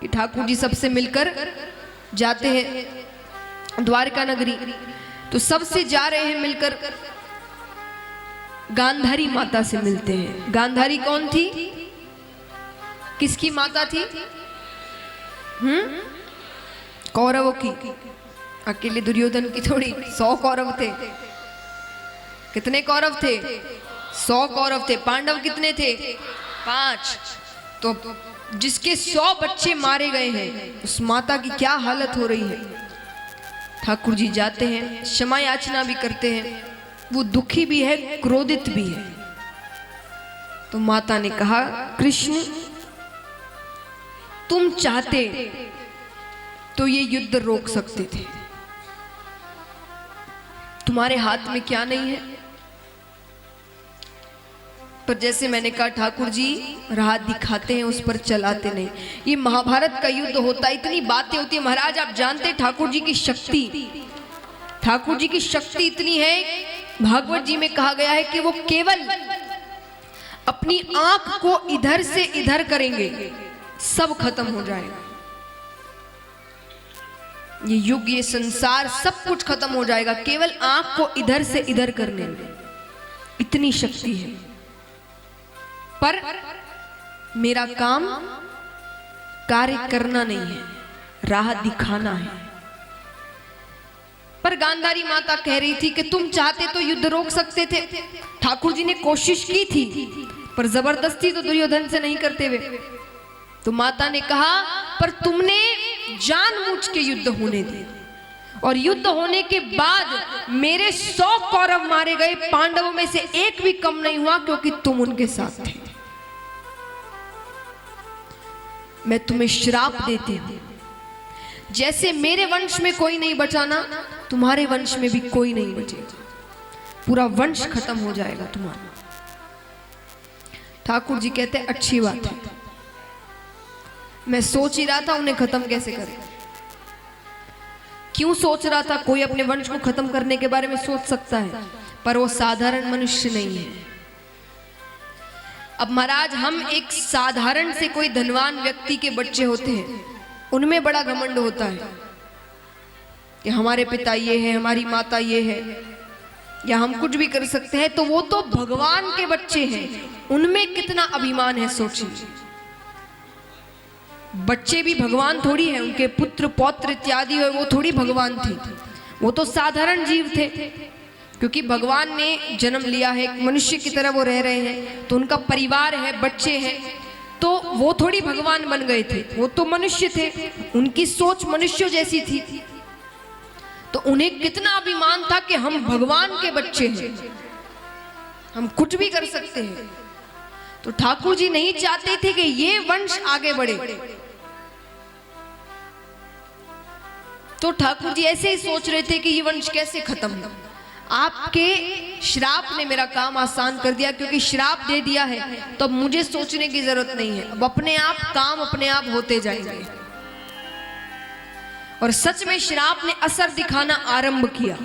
कि ठाकुर जी सबसे मिलकर जाते हैं द्वारका नगरी। तो सबसे जा रहे हैं मिलकर, गांधारी माता से मिलते हैं। गांधारी कौन थी? किसकी माता थी? कौरवों की। अकेले दुर्योधन की थोड़ी, 100 कौरव थे। कितने कौरव थे? 100 कौरव थे। पांडव कितने थे? 5। तो जिसके 100 बच्चे मारे गए हैं, उस माता की क्या हालत हो रही है। ठाकुर जी जाते हैं, क्षमा याचना भी करते हैं। वो दुखी भी है, क्रोधित भी है। तो माता ने कहा, कृष्ण तुम चाहते तो ये युद्ध रोक सकते थे, तुम्हारे हाथ में क्या नहीं है। पर जैसे मैंने कहा, ठाकुर जी राह दिखाते हैं, उस पर चलाते नहीं। ये महाभारत का युद्ध होता है, इतनी बातें होती है। महाराज आप जानते हैं ठाकुर जी की शक्ति, ठाकुर जी की शक्ति इतनी है, भागवत जी में कहा गया है कि वो केवल अपनी आंख को इधर से इधर करेंगे, सब खत्म हो जाएगा। ये युग, ये संसार, सब कुछ खत्म हो जाएगा, केवल आंख को इधर से इधर करने में। इतनी शक्ति है। पर मेरा काम कार्य करना नहीं है, राह दिखाना है। पर गांधारी माता कह रही थी कि तुम चाहते तो युद्ध रोक सकते थे। ठाकुर जी ने कोशिश की थी, पर जबरदस्ती तो दुर्योधन से नहीं करते हुए। तो माता ने कहा, पर तुमने जानबूझ के युद्ध होने दिए, और युद्ध होने के बाद मेरे 100 कौरव मारे गए, पांडवों में से एक भी कम नहीं हुआ, क्योंकि तुम उनके साथ थे। मैं तुम्हें श्राप देती हूं, जैसे मेरे वंश में कोई नहीं बचाना, तुम्हारे वंश में भी कोई नहीं बचेगा, पूरा वंश खत्म हो जाएगा तुम्हारा। ठाकुर जी कहते हैं, अच्छी बात है, मैं सोच ही रहा था उन्हें खत्म कैसे करें। क्यों सोच रहा था? कोई अपने वंश को खत्म करने के बारे में सोच सकता है, पर वो साधारण मनुष्य नहीं है। अब महाराज, हम एक साधारण से कोई धनवान व्यक्ति के बच्चे होते हैं, उनमें बड़ा घमंड होता है कि हमारे पिता ये है, हमारी माता ये है, या हम कुछ भी कर सकते हैं। तो वो तो भगवान के बच्चे हैं, उनमें कितना अभिमान है सोचिए। बच्चे भी भगवान थोड़ी है, उनके पुत्र पौत्र इत्यादि है, वो थोड़ी भगवान थे, वो तो साधारण जीव थे। क्योंकि भगवान ने जन्म लिया है, एक मनुष्य की तरह वो रह रहे हैं, तो उनका परिवार है, बच्चे हैं, तो वो थोड़ी भगवान बन गए थे, वो तो मनुष्य थे, उनकी सोच मनुष्यों जैसी थी। तो उन्हें कितना अभिमान था कि हम भगवान के बच्चे हैं, हम कुछ भी कर सकते हैं। तो ठाकुर जी नहीं चाहते थे कि ये वंश आगे बढ़े। तो ठाकुर जी ऐसे ही सोच रहे थे कि ये वंश कैसे खत्म हो। आपके श्राप ने मेरा काम आसान कर दिया, क्योंकि श्राप दे दिया है तो अब मुझे सोचने की जरूरत नहीं है, अब अपने आप काम अपने आप होते जाएंगे। और सच में श्राप ने असर दिखाना आरंभ किया।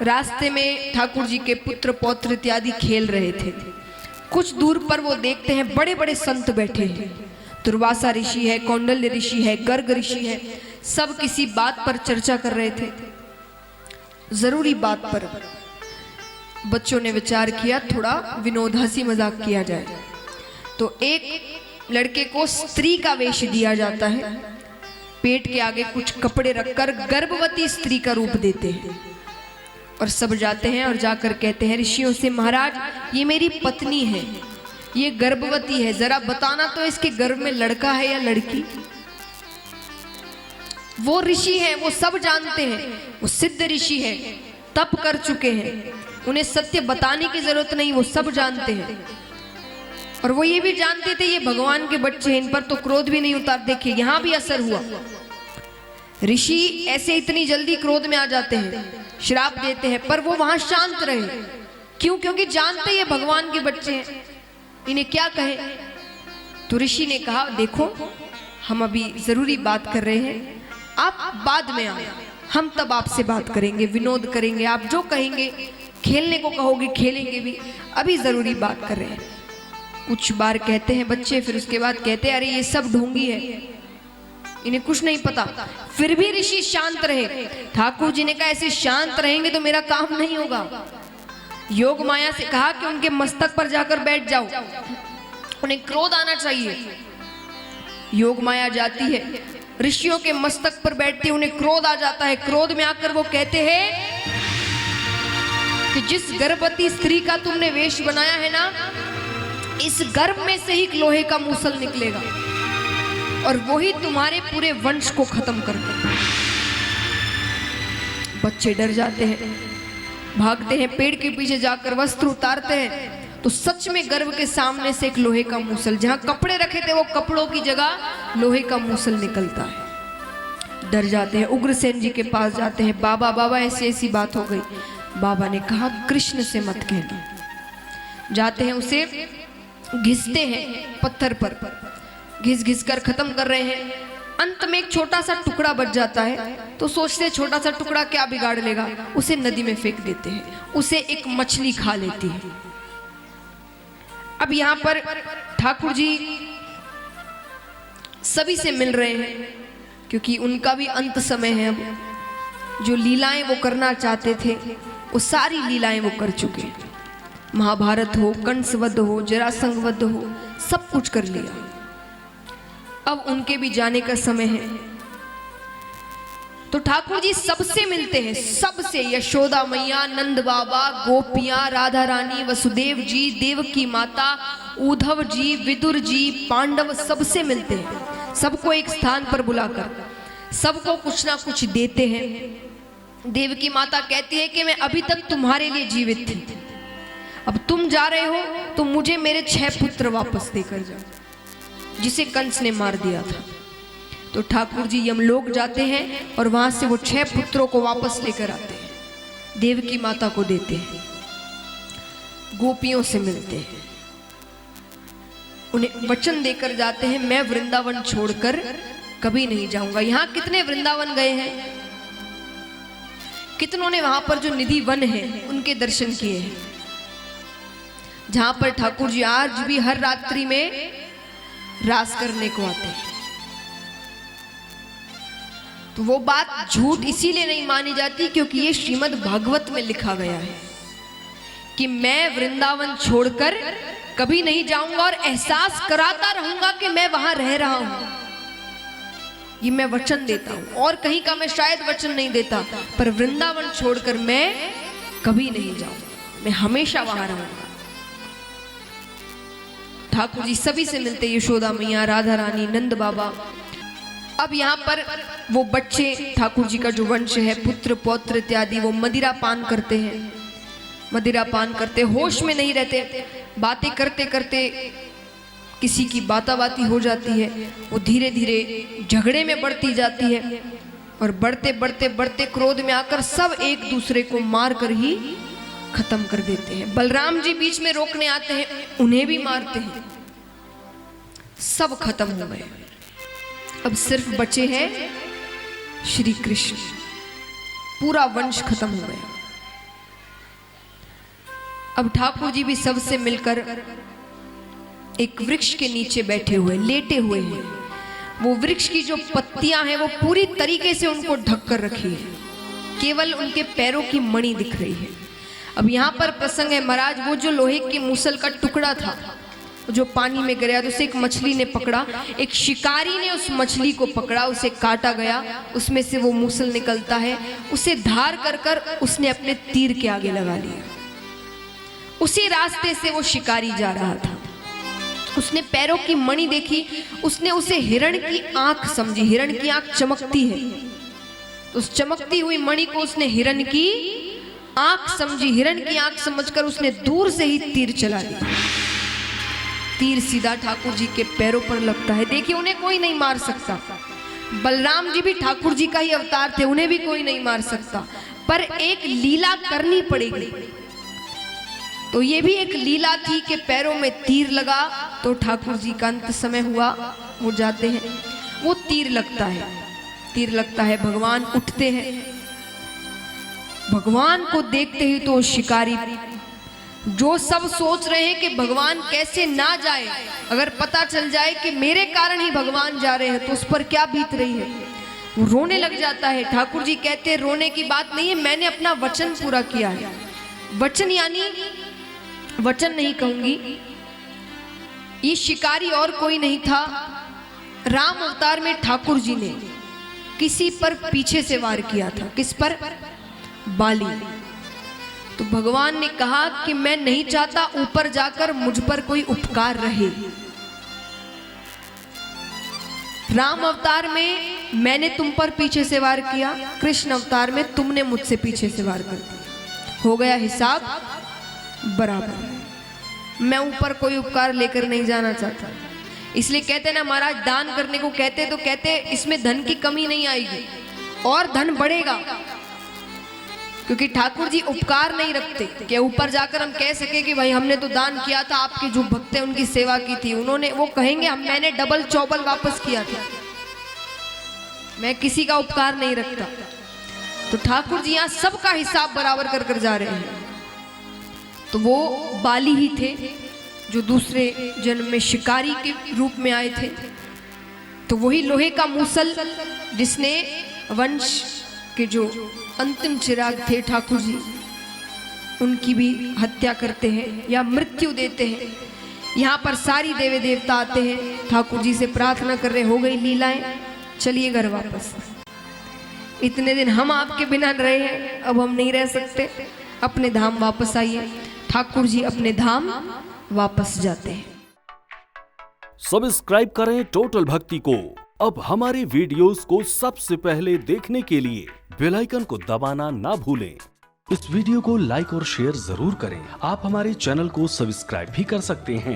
रास्ते में ठाकुर जी के पुत्र पौत्र इत्यादि खेल रहे थे। कुछ दूर पर वो देखते हैं बड़े बड़े संत बैठे हैं। दुर्वासा ऋषि है, कौंडल्य ऋषि है, गर्ग ऋषि है, सब किसी बात पर चर्चा कर रहे थे, जरूरी बात पर। बच्चों ने विचार किया थोड़ा विनोद हंसी मजाक किया जाए। तो एक लड़के को स्त्री का वेश दिया जाता है, पेट के आगे कुछ कपड़े रखकर गर्भवती स्त्री का रूप देते हैं, और सब जाते हैं और जाकर कहते हैं ऋषियों से, महाराज ये मेरी पत्नी है, ये गर्भवती है, जरा बताना तो इसके गर्भ में लड़का है या लड़की। वो ऋषि हैं, वो सब जानते हैं, वो सिद्ध ऋषि हैं, तप कर चुके हैं, उन्हें सत्य बताने की जरूरत नहीं, वो सब जानते हैं। और वो ये भी जानते थे ये भगवान के बच्चे हैं, इन पर तो क्रोध भी नहीं उतार। देखिए यहां भी असर हुआ, ऋषि ऐसे इतनी जल्दी क्रोध में आ जाते हैं, श्राप देते हैं, पर वो वहां शांत रहे। क्यों? क्योंकि जानते ये भगवान के बच्चे हैं, इन्हें क्या कहे। तो ऋषि ने कहा, देखो हम अभी जरूरी बात कर रहे हैं, आप बाद में आए, हम तब आपसे बात करेंगे, विनोद करेंगे, आप जो कहेंगे, खेलने को कहोगे खेलेंगे भी, अभी जरूरी बात कर रहे हैं। कुछ बार कहते हैं बच्चे, फिर उसके बाद कहते हैं अरे ये सब ढोंगी है, इन्हें कुछ नहीं पता। फिर भी ऋषि शांत रहे। ठाकुर जी ने कहा ऐसे शांत रहेंगे तो मेरा काम नहीं होगा। योग माया से कहा कि उनके मस्तक पर जाकर बैठ जाओ, उन्हें क्रोध आना चाहिए। योग माया जाती है, ऋषियों के मस्तक पर बैठती है, उन्हें क्रोध आ जाता है। क्रोध में आकर वो कहते हैं कि जिस गर्भवती स्त्री का तुमने वेश बनाया है ना, इस गर्भ में से ही लोहे का मूसल निकलेगा और वही तुम्हारे पूरे वंश को खत्म कर देगा। बच्चे डर जाते हैं, भागते हैं, पेड़ के पीछे जाकर वस्त्र उतारते हैं तो सच में गर्भ के सामने से एक लोहे का मूसल, जहां कपड़े रखे थे वो कपड़ों की जगह लोहे का मूसल निकलता है। डर जाते हैं, उग्रसेन जी के पास जाते हैं, बाबा बाबा ऐसी ऐसी बात हो गई। बाबा ने कहा कृष्ण से मत कहना। जाते हैं, उसे घिसते हैं पत्थर पर, घिस घिस कर खत्म कर रहे हैं। अंत में एक छोटा सा टुकड़ा बच जाता है तो सोचते हैं छोटा सा टुकड़ा क्या बिगाड़ लेगा, उसे नदी में फेंक देते हैं। उसे एक मछली खा लेती है। अब यहाँ पर ठाकुर जी सभी से मिल रहे हैं क्योंकि उनका भी अंत समय है। अब जो लीलाएं वो करना चाहते थे वो सारी लीलाएं वो कर चुके हैं। महाभारत हो, कंसवध हो, जरासंध वध हो, सब कुछ कर लिया। अब उनके भी जाने का समय है तो ठाकुर जी सबसे मिलते हैं, सबसे। यशोदा मैया, नंद बाबा, गोपियां, राधा रानी, वसुदेव जी, देवकी माता, उद्धव जी, विदुर जी, पांडव, सबसे मिलते हैं। सबको एक स्थान पर बुलाकर सबको कुछ ना कुछ देते हैं। देवकी माता कहती है कि मैं अभी तक तुम्हारे लिए जीवित थी, अब तुम जा रहे हो तो मुझे मेरे 6 पुत्र वापस देकर जाओ जिसे कंस ने मार दिया था। तो ठाकुर जी यमलोक जाते हैं और वहां से वो 6 पुत्रों को वापस लेकर आते हैं, देवकी माता को देते हैं, गोपियों से मिलते हैं, उन्हें वचन देकर जाते हैं मैं वृंदावन छोड़कर कभी नहीं जाऊंगा। यहां कितने वृंदावन गए हैं, कितनों ने वहां पर जो निधि वन है उनके दर्शन किए हैं, जहां पर ठाकुर जी आज भी हर रात्रि में रास करने को आते हैं। तो वो बात झूठ इसीलिए नहीं मानी जाती क्योंकि ये श्रीमद् भागवत में लिखा गया है कि मैं वृंदावन छोड़कर कभी नहीं जाऊंगा और एहसास कराता रहूंगा कि मैं वहां रह रहा हूं। ये मैं वचन देता हूं, और कहीं का मैं शायद वचन नहीं देता, पर वृंदावन छोड़कर मैं कभी नहीं जाऊंगा, मैं हमेशा वहां रहूंगा। ठाकुर जी सभी से मिलते, यशोदा मैया, राधा रानी, नंद बाबा। अब यहाँ पर वो बच्चे, ठाकुर जी का जो वंश है, पुत्र पौत्र इत्यादि, वो मदिरा पान करते हैं, मदिरा पान करते, होश में नहीं रहते, बातें करते करते किसी की बाताबाती हो जाती है, वो धीरे धीरे झगड़े में बढ़ती जाती है और बढ़ते बढ़ते बढ़ते क्रोध में आकर सब एक दूसरे को मार कर ही खत्म कर देते हैं। बलराम जी बीच में रोकने आते हैं, उन्हें भी मारते हैं, सब खत्म हो गए। अब सिर्फ बचे हैं श्री कृष्ण, पूरा वंश खत्म हो गया। अब ठाकुर जी भी सबसे मिलकर एक वृक्ष के नीचे बैठे हुए, लेटे हुए हैं। वो वृक्ष की जो पत्तियां हैं वो पूरी तरीके से उनको ढक कर रखी है, केवल उनके पैरों की मणि दिख रही है। अब यहाँ पर प्रसंग है महाराज, वो जो लोहे की मूसल का टुकड़ा था जो पानी में गिरा तो उसे एक मछली ने पकड़ा, एक शिकारी ने उस मछली को पकड़ा, उसे काटा गया, उसमें से वो मूसल निकलता है, उसे धार कर कर उसने अपने तीर के आगे लगा लिया। उसी रास्ते से वो शिकारी जा रहा था, उसने पैरों की मणि देखी, उसने उसे हिरण की आंख समझी, हिरण की आंख चमकती है, तो उस चमकती हुई मणि को उसने हिरण की आंख समझी, हिरण की आंख समझकर उसने दूर से ही तीर चला दिया। तीर सीधा ठाकुर जी के पैरों पर लगता है। देखिए उन्हें कोई नहीं मार सकता, बलराम जी भी ठाकुर जी का ही अवतार थे, उन्हें भी कोई नहीं मार सकता, पर एक लीला करनी पड़ेगी। तो ये भी एक लीला थी कि पैरों में तीर लगा तो ठाकुर जी का अंत समय हुआ, वो जाते हैं, वो तीर लगता है, तीर लगता है, भगवान उठते हैं, भगवान को देखते ही तो शिकारी जो सब सोच रहे हैं कि भगवान कैसे ना जाए, अगर पता चल जाए कि मेरे कारण ही भगवान जा रहे हैं तो उस पर क्या बीत रही है, वो रोने लग जाता है। ठाकुर जी कहते हैं रोने की बात नहीं है, मैंने अपना वचन पूरा किया है। वचन यानी वचन नहीं कहूंगी, ये शिकारी और कोई नहीं था, राम अवतार में ठाकुर जी ने किसी पर पीछे से वार किया था। किस पर? बाली। तो भगवान ने कहा कि मैं नहीं चाहता ऊपर जाकर मुझ पर कोई उपकार रहे। राम अवतार में मैंने तुम पर पीछे से वार किया, कृष्ण अवतार में तुमने मुझसे पीछे से वार कर दिया, हो गया हिसाब बराबर। मैं ऊपर कोई उपकार लेकर नहीं जाना चाहता। इसलिए कहते ना महाराज, दान करने को कहते तो कहते इसमें धन की कमी नहीं आएगी और धन बढ़ेगा, क्योंकि ठाकुर जी उपकार नहीं रखते कि ऊपर जाकर हम कह सके कि भाई हमने तो दान किया था, आपके जो भक्त हैं उनकी सेवा की थी, उन्होंने, वो कहेंगे हम मैंने डबल चौबल वापस किया था। मैं किसी का उपकार नहीं रखता। तो ठाकुर जी यहाँ सबका हिसाब बराबर कर कर जा रहे हैं। तो वो बाली ही थे जो दूसरे जन्म में शिकारी के रूप में आए थे। तो वही लोहे का मूसल जिसने वंश के जो अंतिम चिराग थे ठाकुर जी, उनकी भी हत्या करते हैं या मृत्यु देते हैं। यहाँ पर सारी देवी देवता आते हैं, ठाकुर जी से प्रार्थना कर रहे, हो गई लीलाएं, चलिए घर वापस। इतने दिन हम आपके बिना रहे हैं, अब हम नहीं रह सकते, अपने धाम वापस आइए। ठाकुर जी अपने धाम वापस जाते हैं। सब्सक्राइब करें टोटल भक्ति को। अब हमारे वीडियोस को सबसे पहले देखने के लिए बेल आइकन को दबाना ना भूलें। इस वीडियो को लाइक और शेयर जरूर करें। आप हमारे चैनल को सब्सक्राइब भी कर सकते हैं।